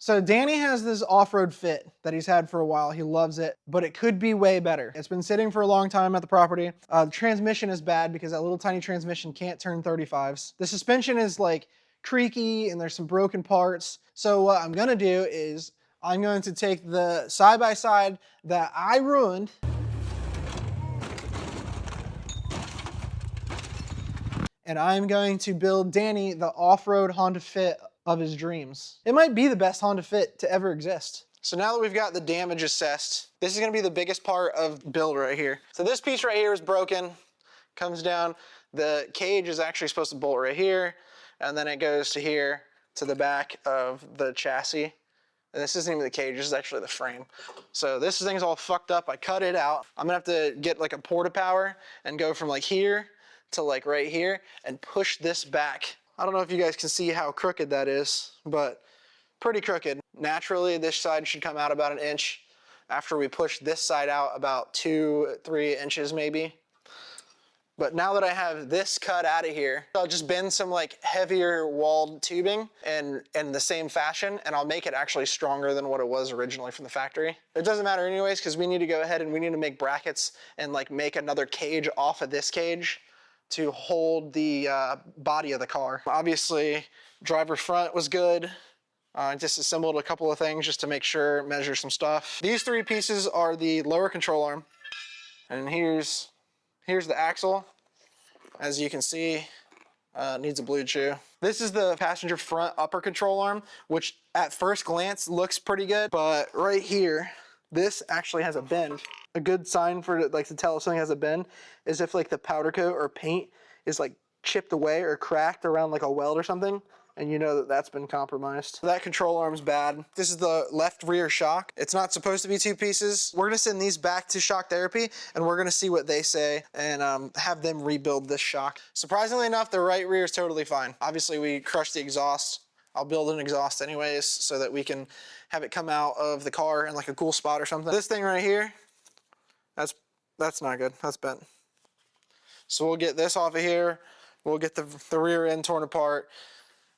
So Danny has this off-road Fit that he's had for a while. He loves it, but it could be way better. It's been sitting for a long time at the property. The transmission is bad because that little tiny transmission can't turn 35s. The suspension is like creaky and there's some broken parts. So what I'm gonna do is I'm going to take the side-by-side that I ruined and I'm going to build Danny the off-road Honda Fit of his dreams. It might be the best Honda Fit to ever exist. So now that we've got the damage assessed, this is gonna be the biggest part of build right here. So this piece right here is broken, comes down. The cage is actually supposed to bolt right here, and then it goes to here, to the back of the chassis. And this isn't even the cage, this is actually the frame. So this thing's all fucked up, I cut it out. I'm gonna have to get like a porta power and go from like here to like right here and push this back. I don't know if you guys can see how crooked that is, but pretty crooked. Naturally, this side should come out about an inch. After we push this side out about 2-3 inches maybe. But now that I have this cut out of here, I'll just bend some like heavier walled tubing and in the same fashion, and I'll make it actually stronger than what it was originally from the factory. It doesn't matter anyways, because we need to go ahead and we need to make brackets and like make another cage off of this cage to hold the body of the car. Obviously, driver front was good. I disassembled a couple of things just to make sure, measure some stuff. These three pieces are the lower control arm. And here's the axle. As you can see, needs a blue chew. This is the passenger front upper control arm, which at first glance looks pretty good, but right here, this actually has a bend. A good sign for like to tell if something has a bend is if like the powder coat or paint is like chipped away or cracked around like a weld or something, and you know that that's been compromised. That control arm's bad. This is the left rear shock. It's not supposed to be two pieces. We're gonna send these back to shock therapy and we're gonna see what they say and have them rebuild this shock. Surprisingly enough, the right rear is totally fine. Obviously we crushed the exhaust. I'll build an exhaust anyways so that we can have it come out of the car in like a cool spot or something. This thing right here, that's not good, that's bent. So we'll get this off of here. We'll get the rear end torn apart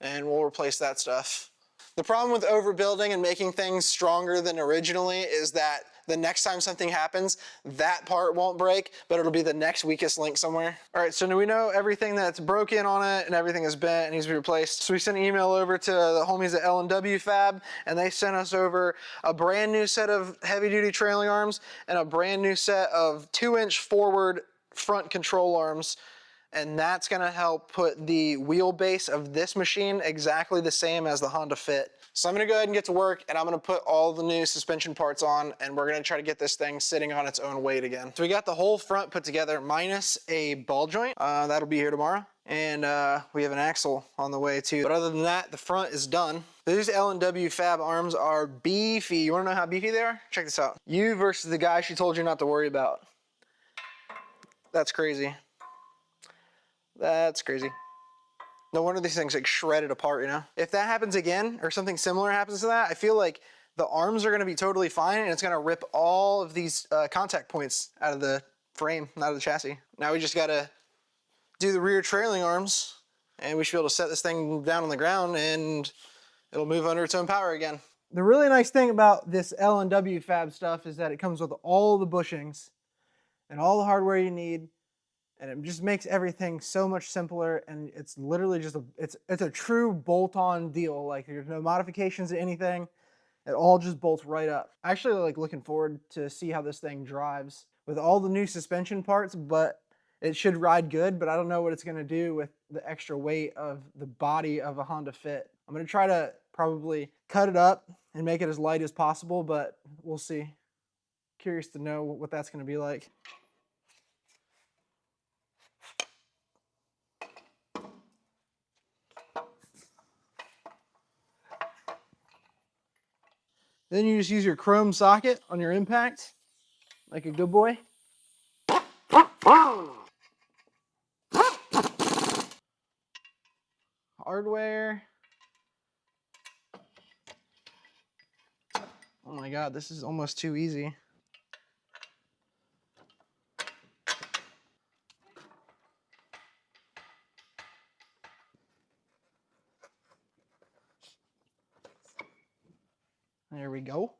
and we'll replace that stuff. The problem with overbuilding and making things stronger than originally is that the next time something happens, that part won't break, but it'll be the next weakest link somewhere. All right, so now we know everything that's broken on it and everything is bent and needs to be replaced. So we sent an email over to the homies at L&W Fab and they sent us over a brand new set of heavy duty trailing arms and a brand new set of 2-inch forward front control arms. And that's gonna help put the wheelbase of this machine exactly the same as the Honda Fit. So I'm gonna go ahead and get to work and I'm gonna put all the new suspension parts on and we're gonna try to get this thing sitting on its own weight again. So we got the whole front put together minus a ball joint. That'll be here tomorrow. And we have an axle on the way too. But other than that, the front is done. These L&W Fab arms are beefy. You wanna know how beefy they are? Check this out. You versus the guy she told you not to worry about. That's crazy. That's crazy. No wonder these things like shredded apart, you know? If that happens again, or something similar happens to that, I feel like the arms are gonna be totally fine and it's gonna rip all of these contact points out of the frame, out of the chassis. Now we just gotta do the rear trailing arms and we should be able to set this thing down on the ground and it'll move under its own power again. The really nice thing about this L&W Fab stuff is that it comes with all the bushings and all the hardware you need. And it just makes everything so much simpler, and it's literally just it's a true bolt-on deal. Like there's no modifications to anything. It all just bolts right up. I actually like looking forward to see how this thing drives with all the new suspension parts, but it should ride good, but I don't know what it's gonna do with the extra weight of the body of a Honda Fit. I'm gonna try to probably cut it up and make it as light as possible, but we'll see. Curious to know what that's gonna be like. Then you just use your chrome socket on your impact, like a good boy. Hardware. Oh my God, this is almost too easy. There we go.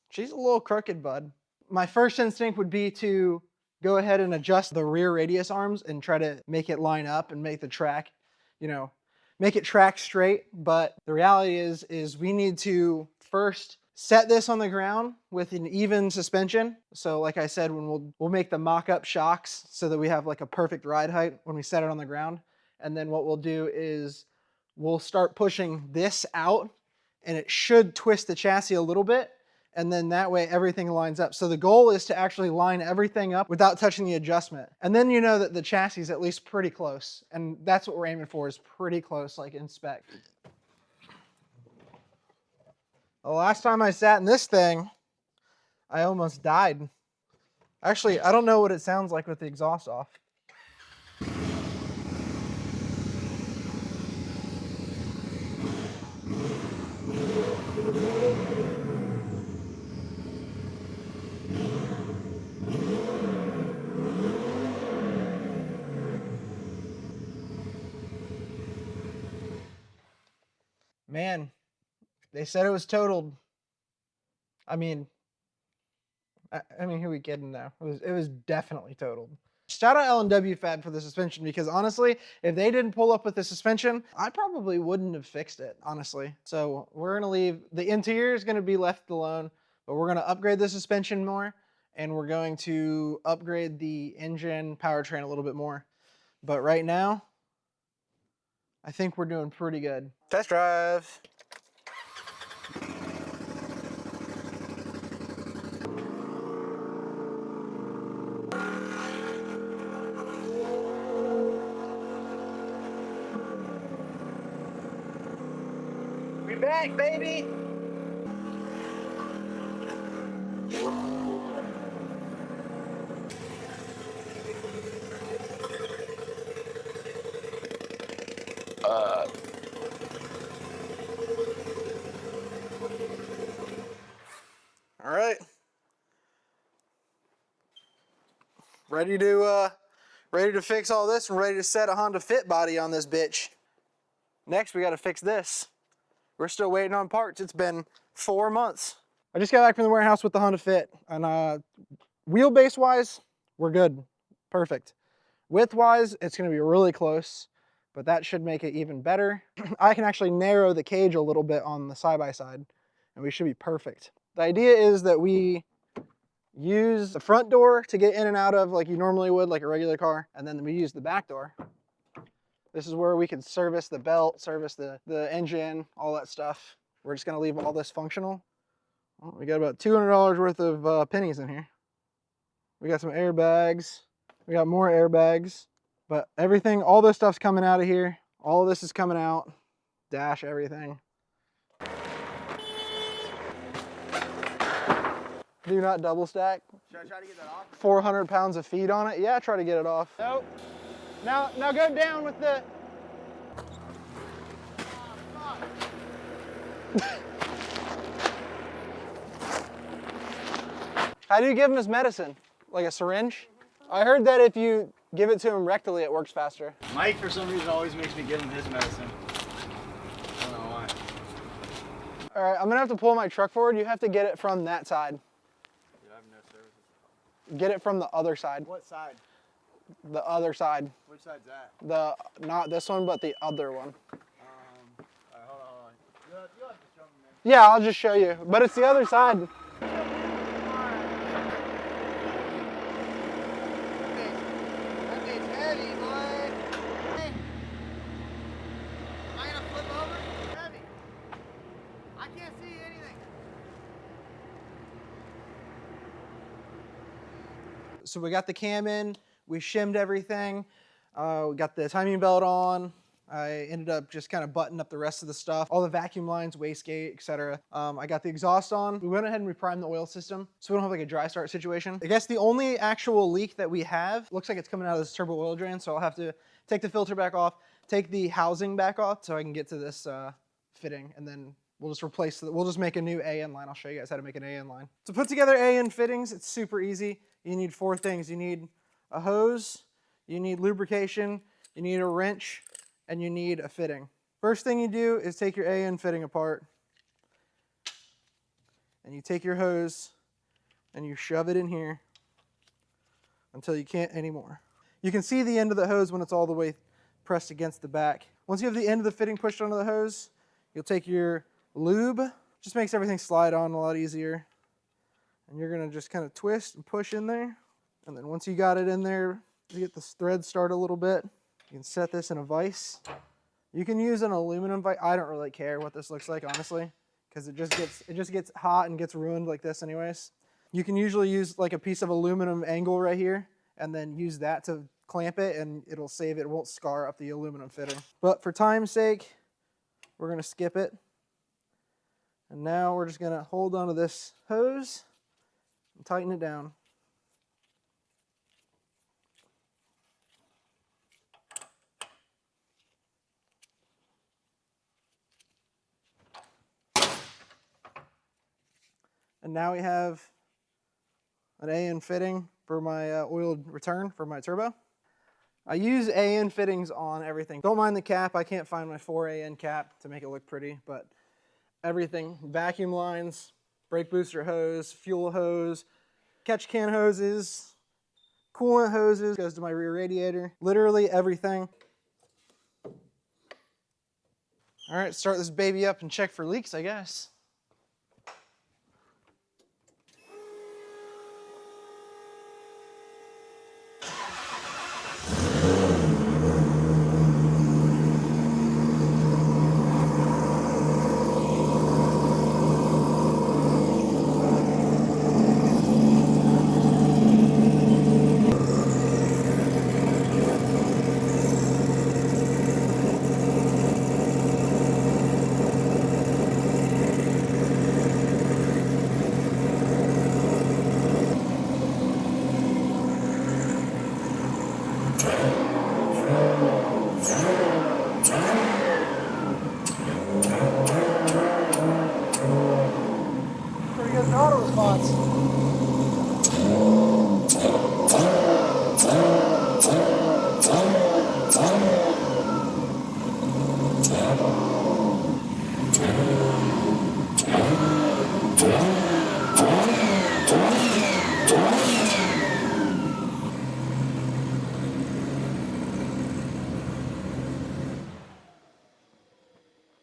She's a little crooked, bud. My first instinct would be to go ahead and adjust the rear radius arms and try to make it line up and make the track, you know, make it track straight. But the reality is we need to first set this on the ground with an even suspension. So like I said, when we'll make the mock-up shocks so that we have like a perfect ride height when we set it on the ground. And then what we'll do is we'll start pushing this out, and it should twist the chassis a little bit. And then that way everything lines up. So the goal is to actually line everything up without touching the adjustment. And then you know that the chassis is at least pretty close. And that's what we're aiming for, is pretty close, like in spec. The last time I sat in this thing, I almost died. Actually, I don't know what it sounds like with the exhaust off. Man, they said it was totaled. I mean, who are we kidding now? It was definitely totaled. Shout out L&W Fab for the suspension, because honestly, if they didn't pull up with the suspension, I probably wouldn't have fixed it, honestly. So we're gonna leave, the interior is gonna be left alone, but we're gonna upgrade the suspension more, and we're going to upgrade the engine powertrain a little bit more. But right now, I think we're doing pretty good. Test drive. We back, baby. All right. Ready to fix all this and ready to set a Honda Fit body on this bitch. Next, we got to fix this. We're still waiting on parts. It's been 4 months. I just got back from the warehouse with the Honda Fit, and wheelbase wise, we're good. Perfect. Width wise, it's going to be really close, but that should make it even better. I can actually narrow the cage a little bit on the side-by-side, and we should be perfect. The idea is that we use the front door to get in and out of like you normally would, like a regular car, and then we use the back door. This is where we can service the belt, service the engine, all that stuff. We're just gonna leave all this functional. Well, we got about $200 worth of pennies in here. We got some airbags. We got more airbags, but everything, all this stuff's coming out of here. All of this is coming out. Dash, everything. Do not double stack. Should I try to get that off? 400 pounds of feed on it. Yeah, try to get it off. Nope. Now go down with the... How do you give him his medicine? Like a syringe? I heard that if you give it to him rectally, it works faster. Mike, for some reason, always makes me give him his medicine. I don't know why. All right, I'm gonna have to pull my truck forward. You have to get it from that side. I have no services. Get it from the other side. What side? The other side. Which side's that? Not this one, but the other one. All right, hold on. You'll have to show me, man. Yeah, I'll just show you. But it's the other side. That thing's heavy, boy. Hey. Am I gonna flip over? It's heavy. I can't see anything. So we got the cam in, we shimmed everything, we got the timing belt on. I ended up just kind of buttoning up the rest of the stuff, all the vacuum lines, wastegate, etc. I got the exhaust on. We went ahead and reprimed the oil system so we don't have like a dry start situation. I guess the only actual leak that we have looks like it's coming out of this turbo oil drain, so I'll have to take the filter back off, take the housing back off so I can get to this fitting, and then We'll just replace it. We'll just make a new AN line. I'll show you guys how to make an AN line. To put together AN fittings, it's super easy. You need 4 things. You need a hose, you need lubrication, you need a wrench, and you need a fitting. First thing you do is take your AN fitting apart, and you take your hose and you shove it in here until you can't anymore. You can see the end of the hose when it's all the way pressed against the back. Once you have the end of the fitting pushed onto the hose, you'll take your lube. Just makes everything slide on a lot easier. And you're gonna just kind of twist and push in there. And then once you got it in there, you get the thread start a little bit. You can set this in a vise. You can use an aluminum vise. I don't really care what this looks like, honestly, because it just gets hot and gets ruined like this anyways. You can usually use like a piece of aluminum angle right here and then use that to clamp it, and it'll save it. It won't scar up the aluminum fitting. But for time's sake, we're gonna skip it. And now we're just gonna hold onto this hose and tighten it down. And now we have an AN fitting for my oiled return for my turbo. I use AN fittings on everything. Don't mind the cap. I can't find my 4 AN cap to make it look pretty, but everything. Vacuum lines, brake booster hose, fuel hose, catch can hoses, coolant hoses, goes to my rear radiator. Literally everything. All right, start this baby up and check for leaks, I guess. Pretty good throttle response.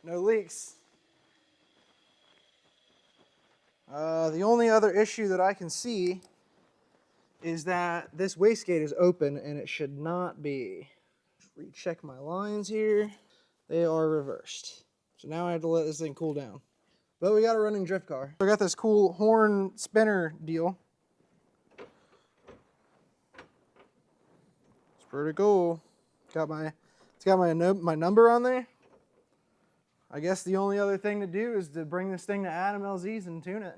No leaks. The only other issue that I can see is that this wastegate is open and it should not be. Recheck my lines here. They are reversed. So now I have to let this thing cool down. But we got a running drift car. I got this cool horn spinner deal. It's pretty cool. It's got my number on there. I guess the only other thing to do is to bring this thing to Adam LZ's and tune it.